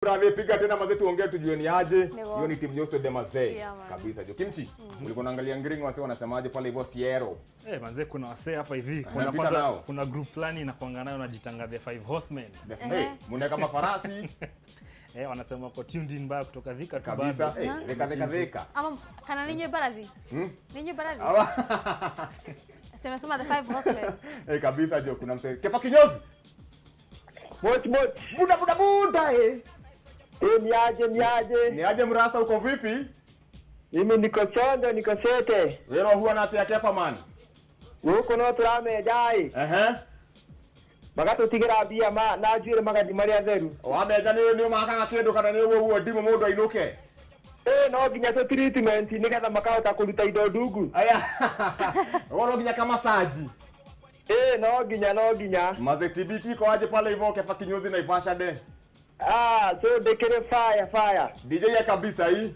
Brave piga tena mazee tuongee tujue ni aje. Hiyo ni timu Nyosto de Mazee. Kabisa jo. Kimchi, ulikuwa unaangalia ngringo wase wanasemaje pale hivyo Sierra. Manze kuna wase hapa hivi. Kuna group fulani inakuanga nayo unajitanga the 5 horsemen. Muna kama farasi. Wanasema kwa tuned in bar kutoka Thika kabisa. Veka. Ama kana ninyo baradhi? Ninyo baradhi? Sema the 5 horsemen. Kabisa jo kuna msee. Kefa kinyozi. Mot. Buda. Ni aje mrasta uko vipi? Mimi niko chondo, niko sete. Wewe huwa na tia kefa man. Uko no turame dai. Magato tigira bia ma na juire magadi maria theru. Wameja ni makaga kindu kana ni wo ndimo mundu ainuke. No ginya to treatment ni getha makahota kuruta indo ndungu. Aya. Wolo ginya kama saji. No ginya. Maze TBT ko aje pale hivyo kefa kinyozi na Ivasha de. So dekere fire. DJ ya kabisa hii.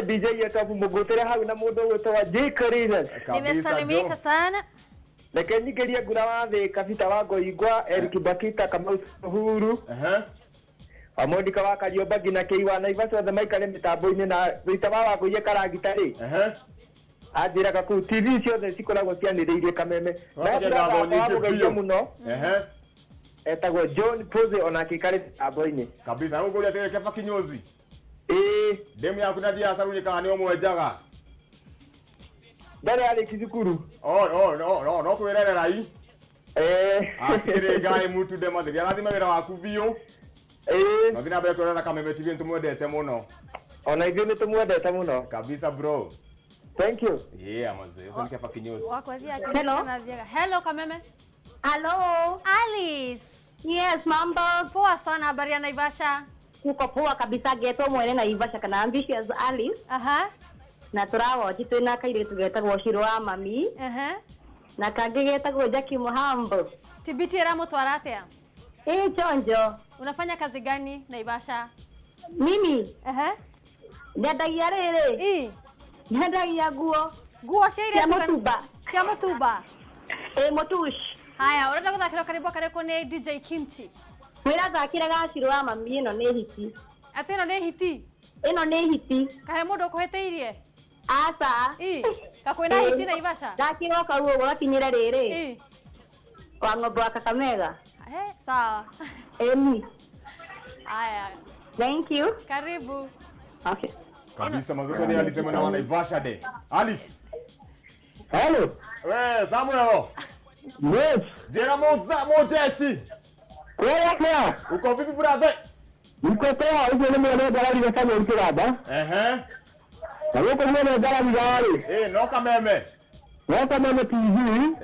DJ ya kabu mugotere hau na mundu wetu wa Jikarinas. Nimesalimika sana. Lakini geria gura wa Thika Vita wa Ngoigwa Eric Bakita kama Uhuru. Amodika wa Karioba gina Keiwa na Ivasha the Michael mitambo-ini na Vita wa Ngoiye karagita ri. Ajira ku TV ciothe cikoragwo cianiriirie kameme. Na ngatho nyingi biũ muno. Etagwo John Pose ona kikari abo-ini. Kabisa huko ile tele kefa kinyozi. Demu yaku na dia saruni kana ni omwejaga. Dare ali kizukuru. No kwirere rai. Atire gai mutu de maze ya lazima wira waku biũ. No thina be twarana kameme TV ntumwendete muno. Ona ithio ni tumwendete muno. Kabisa bro. Thank you. Maze. Uso kefa kinyozi. Hello kameme. Hello. Alice. Yes, mambo. Poa sana, habari ya Naivasha? Kuko poa kabisa, geto mwene Naivasha kana ambitious Alice. Na turawo jitu na kairitu getagwo Shiro wa mami. Na kangi getagwo Jackie Muhambo. TBT era mutwara atia? Chonjo. Unafanya kazi gani Naivasha? Mimi? Nyendagia riri. Nyendagia nguo. Nguo cia mutumba. Cia mutumba. Motush. Haya, unataka kuthakira karibu kareko ni DJ Kimchi. Wira thakira ga Shiro wa mami ino ni hiti. Ati ino ni hiti? Ino ni hiti. Kahe mundu kuheteirie? Asa. Kakwena hiti Naivasha? Dakiro karuo gwakinyira riri. Wa ng'ombe wa Kakamega. Sawa. Haya. Thank you. Karibu. Okay. Kabisa mazozo ni alisema na Naivasha de. Alice. Hello. Samuel. Yes. Jera Mojesi. Kwa uko vipi brother? Niko poa, uko ni mwana dalali wa Samuel Kiraba. Na uko ni mwana dalali gari. No kameme. No kameme TV.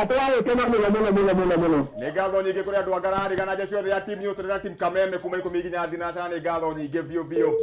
Tuwae tena muno. Nĩ ngatho nyingĩ kũrĩ andũ a Ngarari kana nja ciothe ya timu Nyosto na timu Kameme kuma ikũmi nginya thinacara nĩ ngatho nyingĩ biũ.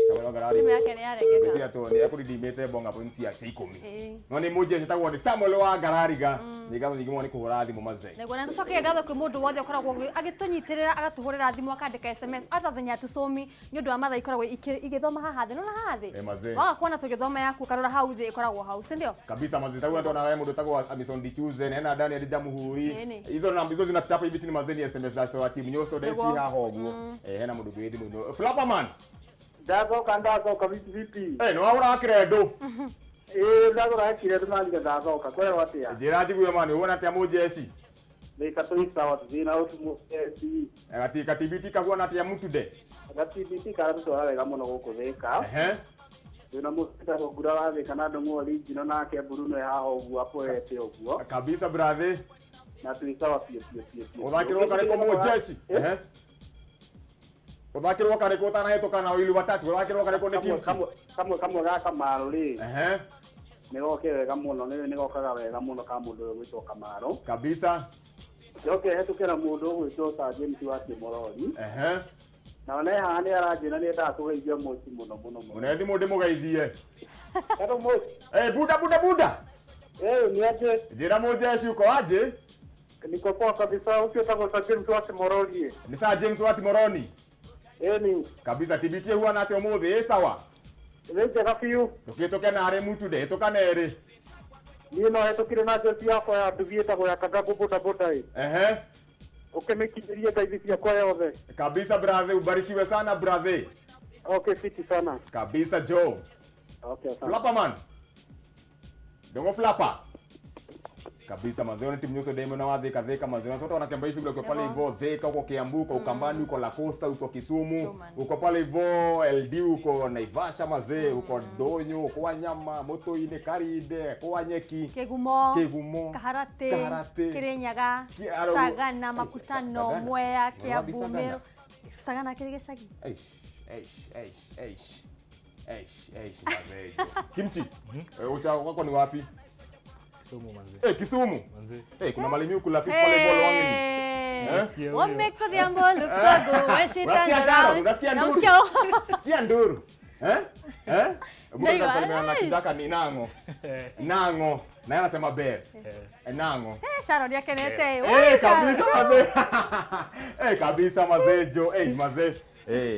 Samuel Ngarari. Timu yake nĩ yaregeta. Cia to nĩ ekũrindimĩte bonga points ya 10. No nĩ mũnje citagwo nĩ Samuel wa Ngarari ga. Nĩ ngatho nyingĩ mũno nĩ kũhũra thimũ maze. Nĩguo na tũcoke ngatho kwĩ mũndũ wothe ũkoragwo agĩtũnyitĩrĩra agatũhũrĩra thimũ akandĩka SMS hata zenye atusomi nĩ ũndũ wa mathaa ikoragwo igĩthoma haha thĩ. Nona haha thĩ. Waga kuona tũgĩthoma yaku karora hau thĩ ĩkoragwo hau, si ndio? Kabisa maze. Tagwo ndo na mũndũ tagwo Amison Dichuze na Daniel Jamuhuri. Hizo zinapita hapa hivi chini mazeni SMS za timu Nyosto desi haha ũguo. Hena mũndũ gwĩ thimũ. Flapperman. Ndacoka vipi? No ahora kirendo. Ndacoka kirendo mali ndacoka. Kwa hiyo atia. Njira njiguye mani uona atia Mojesi. Nika tuisa watu zina utu Mojesi. Ati TBT kahuana atia mtu de. TBT kana twara wega muno guku Thika. Wina musta gura wa Thika na ndongo original nake Bruno haha uguo apoete uguo. Kabisa brother. Na tuisa pio. Uthakirwo kariko Mojesi. Uthakirwo kariko utanahetũka na wili watatu uthakirwo kariko nĩ Kimchi. Kamwe gaka maro ri. Nigoke wega muno nigokaga wega muno ka mundu gwitwo Kamaro. Kabisa. Joke hetukira mundu gwitwo ta James wa Kimorori. Na ona haha ni aranjina ni ndakugeithia moci muno. Unethi mundu mugeithie. Kado moci. Buda. Ni aje. Njira Mojesi uko aje? Niko poa kabisa, ucio tagwo ta James wa Kimorori. Ni sa James wa Timoroni. Ni. Kabisa TBT huana atĩ ũmũthĩ sawa. Njega biũ. Tukĩtũke na arĩ mutu de tũkana erĩ. Niĩ no hetũkire na njeti yakwa ya nduthi ĩtagwo ya Kagabu boda. Ukimekiria taidi kwa yote. Kabisa brother, ubarikiwe sana brother. Okay, fiti sana. Kabisa Joe. Okay, sana. Flapa man. Dongo flapa. Kabisa mazee, timu nyuso demo na wadheka dheka mazee. Wote wanatembea shughuli kwa pale hivyo dheka huko Kiambu, uko Ukambani, uko La Costa, uko Kisumu, uko pale hivyo LD, uko Naivasha mazee, uko Donyo, uko Wanyama, Motoine, Karide, uko Wanyeki, Kegumo, Kaharate, Kirinyaga, Sagana, Makutano, Mwea, Kiambu, Sagana Kirigeshagi. Mazee. Kimchi. Ucha wako ni wapi? Kisumu manze. Kisumu. Manze. Kuna malimi kula fish pale bolo wangu. What makes the ambo look so good when she turns around? Sikia nduru. Mbona tunasalimiana na kijaka ni Nango. Nango. Na yeye anasema bear. Nango. Sharon yake nete. Kabisa mazee. Kabisa mazee Jo. Mazee.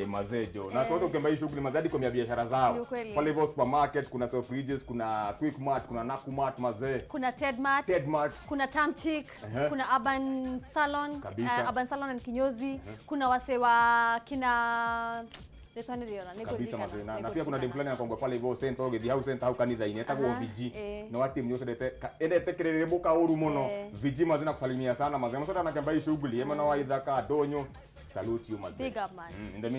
Mazejo. Na sote ukemba hii shughuli mazadi kwa biashara zao. Pale hivyo supermarket, kuna Selfridges, kuna Quickmart, kuna Nakumat mazee. Kuna Tedmart, kuna Tamchick, kuna Urban Salon, Urban Salon and kinyozi, kuna wase wa kina kabisa mazee. Na pia kuna dem fulani anakwambia pale hivyo center oge the house center au kanitha ine etagwo VG. Na wati mnyoso endete Ririmbuka uru muno. VG mazee na kusalimia sana mazee. Msote anakemba hii shughuli yema na waidhaka Donyo. Salute you, mazee. Big up, man. In the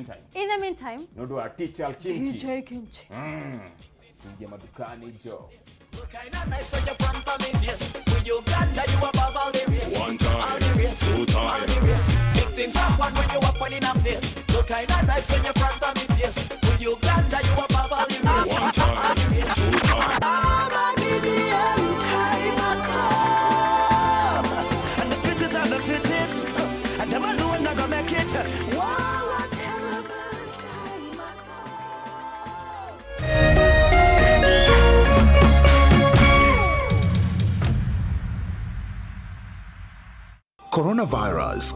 meantime. No do our teacher Kimchi. DJ Kimchi. Singia madukani Jo. Kinda nice on your front of me face. When you Uganda, you above all the race. One time, all the race, two time. all the race. Big things happen when you up on in a face. Look kinda nice on your front of me face. When you Uganda, you above all the race. One time, two time. And the fittest are the fittest. And them alone not gonna make it. Wow, what terrible time I come. Coronavirus